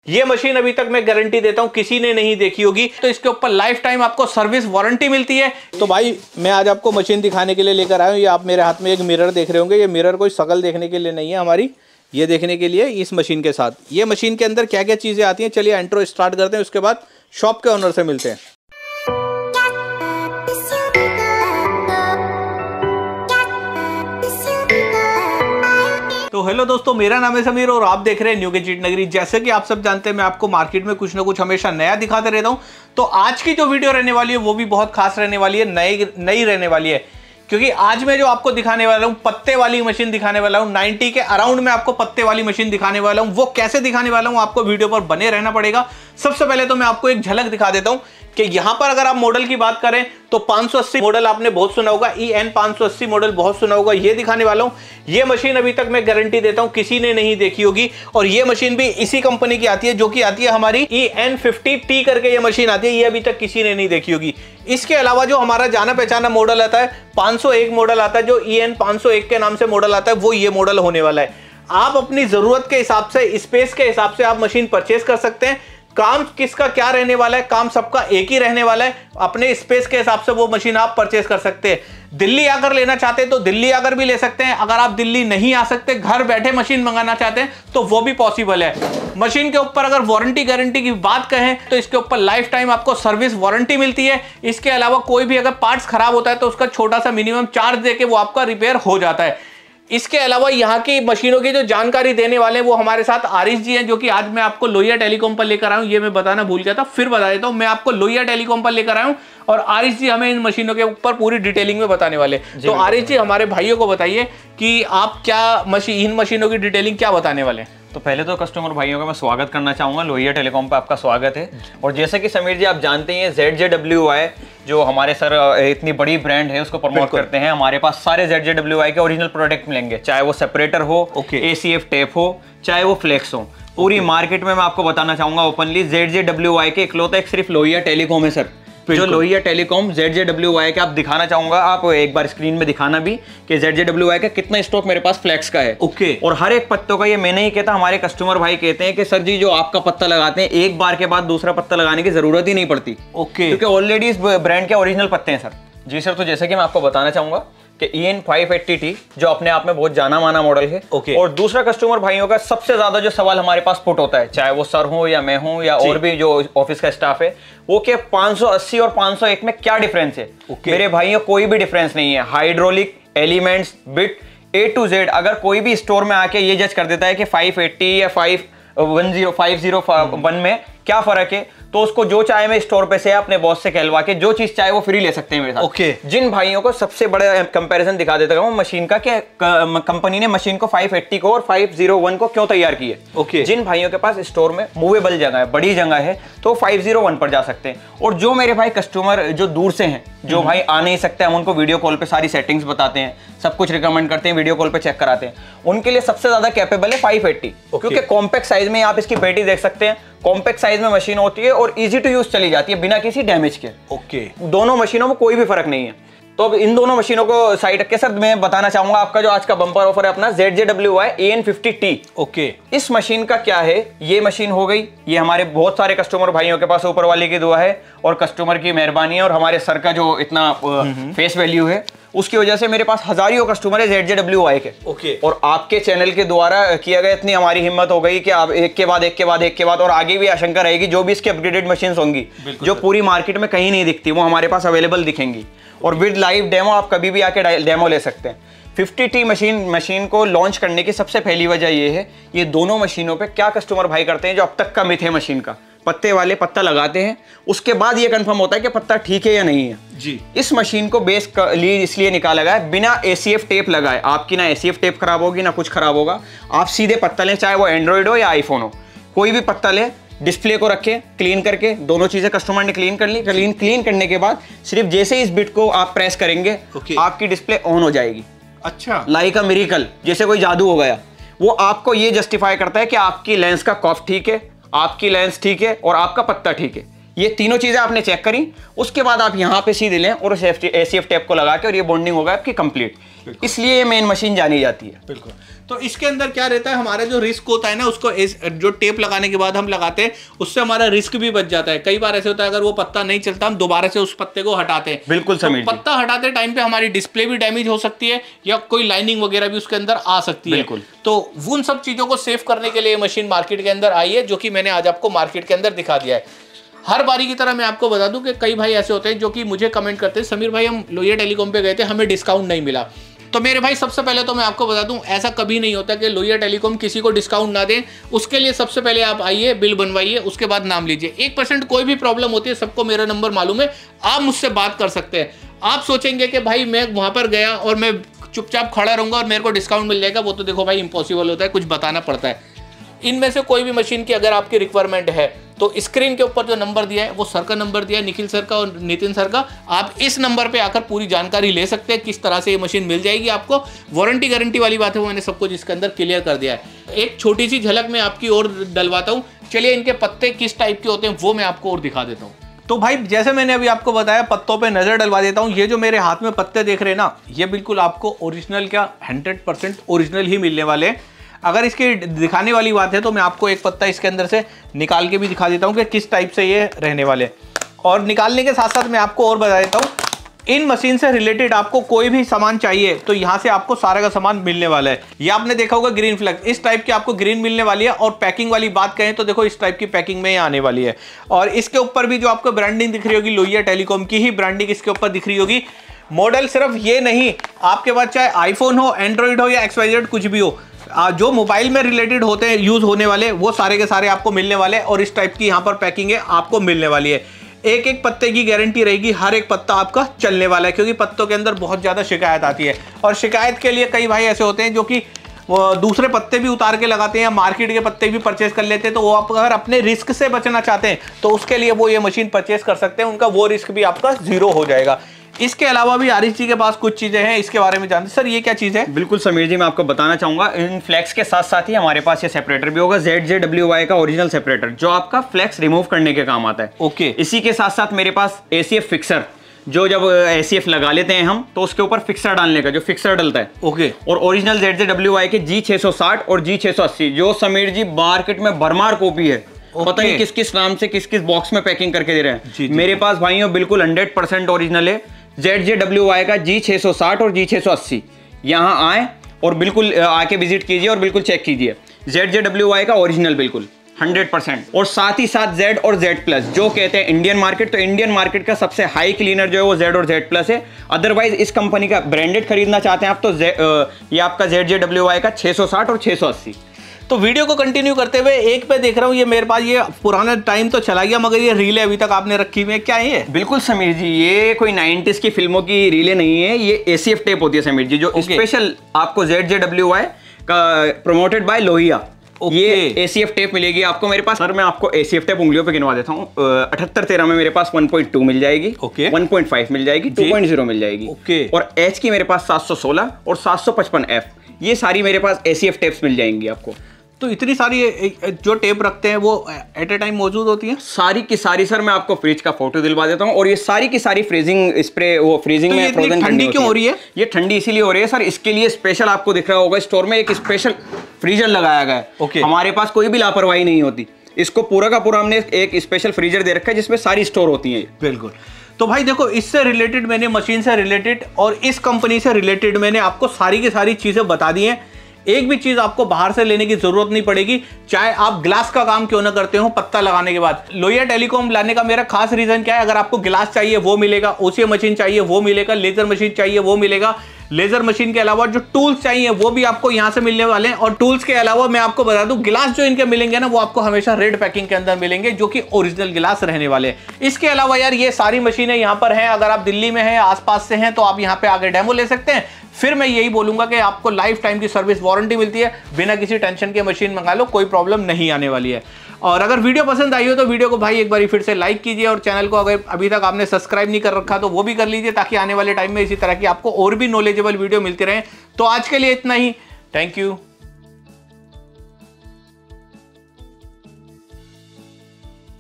ये मशीन अभी तक मैं गारंटी देता हूं किसी ने नहीं देखी होगी। तो इसके ऊपर लाइफ टाइम आपको सर्विस वारंटी मिलती है। तो भाई मैं आज आपको मशीन दिखाने के लिए लेकर आया हूं। ये आप मेरे हाथ में एक मिरर देख रहे होंगे। ये मिरर कोई शक्ल देखने के लिए नहीं है हमारी, ये देखने के लिए इस मशीन के साथ ये मशीन के अंदर क्या क्या चीजें आती हैं। चलिए इंट्रो स्टार्ट करते हैं, उसके बाद शॉप के ओनर से मिलते हैं। तो हेलो दोस्तों, मेरा नाम है समीर और आप देख रहे हैं न्यू गैजेट नगरी। जैसे कि आप सब जानते हैं मैं आपको मार्केट में कुछ ना कुछ हमेशा नया दिखाते रहता हूं। तो आज की जो वीडियो रहने वाली है वो भी बहुत खास रहने वाली है, नई रहने वाली है। क्योंकि आज मैं जो आपको दिखाने वाला हूं पत्ते वाली मशीन दिखाने वाला हूं। 90 के अराउंड में आपको पत्ते वाली मशीन दिखाने वाला हूं। वो कैसे दिखाने वाला हूं आपको वीडियो पर बने रहना पड़ेगा। सबसे पहले तो मैं आपको एक झलक दिखा देता हूं कि यहां पर अगर आप मॉडल की बात करें तो 580 मॉडल आपने बहुत सुना होगा, EN 580 मॉडल बहुत सुना होगा। ये दिखाने वाला हूं। ये मशीन अभी तक मैं गारंटी देता हूं किसी ने नहीं देखी होगी। और ये मशीन भी इसी कंपनी की आती है जो कि आती है हमारी EN 50T करके ये मशीन आती है। ये अभी तक किसी ने नहीं देखी होगी। इसके अलावा जो हमारा जाना पहचाना मॉडल आता है 501 मॉडल आता है, जो EN 501 के नाम से मॉडल आता है, वो ये मॉडल होने वाला है। आप अपनी जरूरत के हिसाब से, स्पेस के हिसाब से आप मशीन परचेज कर सकते हैं। काम किसका क्या रहने वाला है, काम सबका एक ही रहने वाला है। अपने स्पेस के हिसाब से वो मशीन आप परचेज कर सकते हैं। दिल्ली आकर लेना चाहते हैं तो दिल्ली आकर भी ले सकते हैं। अगर आप दिल्ली नहीं आ सकते, घर बैठे मशीन मंगाना चाहते हैं तो वो भी पॉसिबल है। मशीन के ऊपर अगर वारंटी गारंटी की बात कहें तो इसके ऊपर लाइफ टाइम आपको सर्विस वारंटी मिलती है। इसके अलावा कोई भी अगर पार्ट्स खराब होता है तो उसका छोटा सा मिनिमम चार्ज देके वो आपका रिपेयर हो जाता है। इसके अलावा यहाँ की मशीनों की जो जानकारी देने वाले हैं वो हमारे साथ आरिश जी हैं, जो कि आज मैं आपको लोहिया टेलीकॉम पर लेकर आया हूँ। ये मैं बताना भूल गया था, फिर बता देता हूँ। मैं आपको लोहिया टेलीकॉम पर लेकर आया हूँ और आरिश जी हमें इन मशीनों के ऊपर पूरी डिटेलिंग में बताने वाले। तो आरिश जी हमारे भाइयों को बताइए कि आप क्या इन मशीनों की डिटेलिंग क्या बताने वाले हैं। तो पहले तो कस्टमर भाइयों का मैं स्वागत करना चाहूँगा। लोहिया टेलीकॉम पे आपका स्वागत है। और जैसे कि समीर जी आप जानते हैं ZJWI जो हमारे सर इतनी बड़ी ब्रांड है उसको प्रमोट करते हैं। हमारे पास सारे ZJWI के ओरिजिनल प्रोडक्ट मिलेंगे, चाहे वो सेपरेटर हो, ACF टेप हो, चाहे वो फ्लेक्स हो। पूरी मार्केट में मैं आपको बताना चाहूँगा ओपनली ZJWI के इकलौता एक सिर्फ लोहिया टेलीकॉम है सर। जो लोहिया टेलीकॉम ZJWI के आप दिखाना चाहूंगा, आप एक बार स्क्रीन में दिखाना भी कि ZJWI का कितना स्टॉक मेरे पास फ्लेक्स का है। और हर एक पत्तों का, ये मैं नहीं कहता, हमारे कस्टमर भाई कहते हैं कि सर जी जो आपका पत्ता लगाते हैं एक बार के बाद दूसरा पत्ता लगाने की जरूरत ही नहीं पड़ती। क्योंकि ऑलरेडी इस ब्रांड के ओरिजिनल पत्ते हैं सर। जी सर, तो जैसे कि मैं आपको बताना चाहूंगा कि EN 580T जो अपने आप में बहुत जाना माना मॉडल है। और दूसरा कस्टमर भाइयों का सबसे ज्यादा जो सवाल हमारे पास पुट होता है, चाहे वो सर हो या मैं हूं या और भी जो ऑफिस का स्टाफ है, वो कि 580 और 501 में क्या डिफरेंस है। मेरे भाइयों कोई भी डिफरेंस नहीं है। Hydraulic, elements, bit A to Z अगर कोई भी स्टोर में आके ये जज कर देता है कि 580 या 501 में क्या फर्क है, तो उसको जो चाहे मैं स्टोर पे से अपने बॉस से कहलवा के जो चीज चाहे वो फ्री ले सकते हैं मेरे साथ। जिन भाइयों को सबसे बड़ा कंपैरिजन दिखा देता हूं मशीन का कि कंपनी ने मशीन को 580 को और 501 को क्यों तैयार की है। जिन भाइयों के पास स्टोर में मूवेबल जगह है, बड़ी जगह है, तो 501 पर जा सकते हैं। और जो मेरे भाई कस्टमर जो दूर से हैं, जो भाई आ नहीं सकते, हम उनको वीडियो कॉल पे सारी सेटिंग्स बताते हैं, सब कुछ रिकमेंड करते हैं, वीडियो कॉल पे चेक कराते हैं। उनके लिए सबसे ज्यादा कैपेबल है 580, क्योंकि कॉम्पैक्ट साइज में आप इसकी पेटी देख सकते हैं। कॉम्पैक्ट साइज में मशीन होती है और इजी टू यूज चली जाती है बिना किसी डैमेज के। दोनों मशीनों में कोई भी फर्क नहीं है। तो अब इन दोनों मशीनों को साइड रख के सर मैं बताना चाहूंगा आपका जो आज का बम्पर ऑफर है अपना ZJWI EN 50T। इस मशीन का क्या है, ये मशीन हो गई, ये हमारे बहुत सारे कस्टमर भाइयों के पास ऊपर वाले की दुआ है और कस्टमर की मेहरबानी है और हमारे सर का जो इतना फेस वैल्यू है उसकी वजह से मेरे पास हजारों कस्टमर है ZJWI के। और आपके चैनल के द्वारा किया गया, इतनी हमारी हिम्मत हो गई कि आप एक के बाद एक के बाद एक के बाद, और आगे भी आशंका रहेगी जो भी इसकी अपग्रेडेड मशीन होंगी जो पूरी मार्केट में कहीं नहीं दिखती, वो हमारे पास अवेलेबल दिखेंगी। और विद लाइव डेमो आप कभी भी आके डेमो ले सकते हैं। 50T मशीन को लॉन्च करने की सबसे पहली वजह ये है, ये दोनों मशीनों पे क्या कस्टमर भाई करते हैं जो अब तक का मिथ है मशीन का, पत्ते वाले पत्ता लगाते हैं, उसके बाद ये कंफर्म होता है कि पत्ता ठीक है या नहीं है। जी इस मशीन को बेस इसलिए निकाला गया है बिना ACF टेप लगाए। आपकी ना ACF टेप खराब होगी ना कुछ खराब होगा। आप सीधे पत्ता लें, चाहे वो एंड्रॉइड हो या आईफोन हो, कोई भी पत्ता ले, डिस्प्ले को रखें क्लीन करके, दोनों चीजें कस्टमर ने क्लीन कर ली। क्लीन करने के बाद सिर्फ जैसे इस बिट को आप प्रेस करेंगे आपकी डिस्प्ले ऑन हो जाएगी। अच्छा, लाइक अ मिरेकल, जैसे कोई जादू हो गया। वो आपको ये जस्टिफाई करता है कि आपकी लेंस का कॉफ ठीक है, आपकी लेंस ठीक है और आपका पत्ता ठीक है। ये तीनों चीजें आपने चेक करी, उसके बाद आप यहाँ पे सीधे लें और ACF टेप को लगा के, और ये बॉन्डिंग होगा आपकी कंप्लीट। इसलिए ये मेन मशीन जानी जाती है। बिल्कुल। तो इसके अंदर क्या रहता है, हमारा जो रिस्क होता है ना, उसको जो टेप लगाने के बाद हम लगाते हैं, उससे हमारा रिस्क भी बच जाता है। कई बार ऐसे होता है अगर वो पत्ता नहीं चलता, हम दोबारा से उस पत्ते को हटाते हैं। बिल्कुल समीर जी। पत्ता हटाते टाइम पे हमारी डिस्प्ले भी डैमेज हो सकती है या कोई लाइनिंग वगैरह भी उसके अंदर आ सकती है। बिल्कुल। तो उन सब चीजों को सेव करने के लिए मशीन मार्केट के अंदर आई है, जो कि मैंने आज आपको मार्केट के अंदर दिखा दिया है। हर बारी की तरह मैं आपको बता दूं कि कई भाई ऐसे होते हैं जो कि मुझे कमेंट करते हैं, समीर भाई हम लोहिया टेलीकॉम पे गए थे, हमें डिस्काउंट नहीं मिला। तो मेरे भाई सबसे पहले तो मैं आपको बता दूं, ऐसा कभी नहीं होता कि लोहिया टेलीकॉम किसी को डिस्काउंट ना दे। उसके लिए सबसे पहले आप आइए, बिल बनवाइए, उसके बाद नाम लीजिए। 1% कोई भी प्रॉब्लम होती है, सबको मेरा नंबर मालूम है, आप मुझसे बात कर सकते हैं। आप सोचेंगे कि भाई मैं वहां पर गया और मैं चुपचाप खड़ा रहूंगा और मेरे को डिस्काउंट मिल जाएगा, वो तो देखो भाई इम्पॉसिबल होता है, कुछ बताना पड़ता है। इनमें से कोई भी मशीन की अगर आपकी रिक्वायरमेंट है तो स्क्रीन के ऊपर जो नंबर दिया है वो सर का नंबर दिया है, निखिल सर का और नितिन सर का। आप इस नंबर पे आकर पूरी जानकारी ले सकते हैं, किस तरह से ये मशीन मिल जाएगी आपको। वारंटी गारंटी वाली बात है वो मैंने सब कुछ इसके अंदर क्लियर कर दिया है। एक छोटी सी झलक मैं आपकी और डलवाता हूँ। चलिए इनके पत्ते किस टाइप के होते हैं वो मैं आपको और दिखा देता हूँ। तो भाई जैसे मैंने अभी आपको बताया, पत्तों पे नजर डलवा देता हूँ। ये जो मेरे हाथ में पत्ते देख रहे हैं ना, ये बिल्कुल आपको ओरिजिनल क्या 100% ओरिजिनल ही मिलने वाले हैं। अगर इसके दिखाने वाली बात है तो मैं आपको एक पत्ता इसके अंदर से निकाल के भी दिखा देता हूँ कि किस टाइप से ये रहने वाले। और निकालने के साथ साथ मैं आपको और बता देता हूँ, इन मशीन से रिलेटेड आपको कोई भी सामान चाहिए तो यहाँ से आपको सारा का सामान मिलने वाला है। ये आपने देखा होगा ग्रीन फ्लैग, इस टाइप की आपको ग्रीन मिलने वाली है। और पैकिंग वाली बात कहें तो देखो इस टाइप की पैकिंग में आने वाली है। और इसके ऊपर भी जो आपको ब्रांडिंग दिख रही होगी, लोहिया टेलीकॉम की ही ब्रांडिंग इसके ऊपर दिख रही होगी। मॉडल सिर्फ ये नहीं, आपके पास चाहे आईफोन हो, एंड्रॉइड हो या XYZ कुछ भी हो, जो मोबाइल में रिलेटेड होते हैं यूज होने वाले, वो सारे के सारे आपको मिलने वाले हैं। और इस टाइप की यहाँ पर पैकिंग है आपको मिलने वाली है। एक एक पत्ते की गारंटी रहेगी, हर एक पत्ता आपका चलने वाला है, क्योंकि पत्तों के अंदर बहुत ज्यादा शिकायत आती है। और शिकायत के लिए कई भाई ऐसे होते हैं जो कि दूसरे पत्ते भी उतार के लगाते हैं या मार्केट के पत्ते भी परचेस कर लेते हैं। तो वो आप अगर अपने रिस्क से बचना चाहते हैं तो उसके लिए वो ये मशीन परचेस कर सकते हैं, उनका वो रिस्क भी आपका जीरो हो जाएगा। इसके अलावा भी आरिश जी के पास कुछ चीजें हैं, इसके बारे में जानते सर, ये क्या चीज है? बिल्कुल समीर जी, मैं आपको बताना चाहूंगा, इन फ्लैक्स के साथ साथ ही हमारे पास ये सेपरेटर भी होगा, ZJWY का ओरिजिनल सेपरेटर, जो आपका फ्लैक्स रिमूव करने के काम आता है। ओके। इसी के साथ साथ मेरे पास ACF फिक्सर, जो जब ACF लगा लेते हैं हम तो उसके ऊपर फिक्सर डालने का जो फिक्सर डलता है। ओके। और ओरिजिनल ZJWY के G660 और G680, जो समीर जी मार्केट में भरमार कॉपी है। पता नहीं किस किस नाम से किस किस बॉक्स में पैकिंग करके दे रहे हैं। मेरे पास भाइयों बिल्कुल 100% ओरिजिनल है। ZJWY का G660 और G680, यहाँ आए और बिल्कुल आके विजिट कीजिए और बिल्कुल चेक कीजिए। ZJWY का ओरिजिनल बिल्कुल 100%। और साथ ही साथ Z और Z+, जो कहते हैं इंडियन मार्केट, तो इंडियन मार्केट का सबसे हाई क्लीनर जो है वो Z और Z+ है। अदरवाइज इस कंपनी का ब्रांडेड खरीदना चाहते हैं आप तो ये आपका ZJWY का 660 और 680। तो वीडियो को कंटिन्यू करते हुए एक पे देख रहा हूँ, ये मेरे पास ये पुराना टाइम तो चला गया, मगर ये रीलें अभी तक आपने रखी हुई है, क्या है ये? बिल्कुल समीर जी, ये कोई 90s की फिल्मों की रीलें नहीं है, ये ACF टेप होती है समीर जी, जो स्पेशल आपको ZJWY का प्रमोटेड बाय लोहिया। ये ACF टेप मिलेगी आपको मेरे पास। सर मैं आपको ACF टेप उंगलियों पे गिनवा देता हूँ। 7813 में मेरे पास 1.2 मिल जाएगी, 1.5 मिल जाएगी, 2.0 मिल जाएगी, और H की मेरे पास 716 और 755F, ये सारी मेरे पास ACF टेप्स मिल जाएंगी आपको। तो इतनी सारी जो टेप रखते हैं वो एट ए टाइम मौजूद होती है? सारी की सारी सर मैं आपको फ्रिज का फोटो दिलवा देता हूँ। और ये सारी की सारी फ्रीजिंग स्प्रे, वो फ्रीजिंग में फ्रोजन ठंडी क्यों हो रही है? ये ठंडी इसीलिए हो रही है सर, इसके लिए स्पेशल आपको दिख रहा होगा स्टोर में एक स्पेशल फ्रीजर लगाया गया है। हमारे पास कोई भी लापरवाही नहीं होती, इसको पूरा का पूरा हमने एक स्पेशल फ्रीजर दे रखा है जिसमें सारी स्टोर होती है। बिल्कुल। तो भाई देखो, इससे रिलेटेड मैंने मशीन से रिलेटेड और इस कंपनी से रिलेटेड मैंने आपको सारी की सारी चीजें बता दी हैं। एक भी चीज आपको बाहर से लेने की जरूरत नहीं पड़ेगी, चाहे आप ग्लास का काम क्यों ना करते हो पत्ता लगाने के बाद। लोहिया टेलीकॉम लाने का मेरा खास रीजन क्या है, अगर आपको गिलास चाहिए वो मिलेगा, OCA मशीन चाहिए वो मिलेगा, लेजर मशीन चाहिए वो मिलेगा। लेजर मशीन के अलावा जो टूल्स चाहिए वो भी आपको यहां से मिलने वाले हैं। और टूल्स के अलावा मैं आपको बता दूं, गिलास जो इनके मिलेंगे ना वो आपको हमेशा रेड पैकिंग के अंदर मिलेंगे, जो कि ओरिजिनल गिलास रहने वाले हैं। इसके अलावा यार ये सारी मशीनें यहां पर हैं, अगर आप दिल्ली में हैं, आसपास से हैं, तो आप यहां पे आगे डेमो ले सकते हैं। फिर मैं यही बोलूंगा कि आपको लाइफ टाइम की सर्विस वारंटी मिलती है, बिना किसी टेंशन के मशीन मंगा लो, कोई प्रॉब्लम नहीं आने वाली है। और अगर वीडियो पसंद आई हो तो वीडियो को भाई एक बार फिर से लाइक कीजिए, और चैनल को अगर अभी तक आपने सब्सक्राइब नहीं कर रखा तो वो भी कर लीजिए, ताकि आने वाले टाइम में इसी तरह की आपको और भी नॉलेजेबल वीडियो मिलती रहे। तो आज के लिए इतना ही, थैंक यू।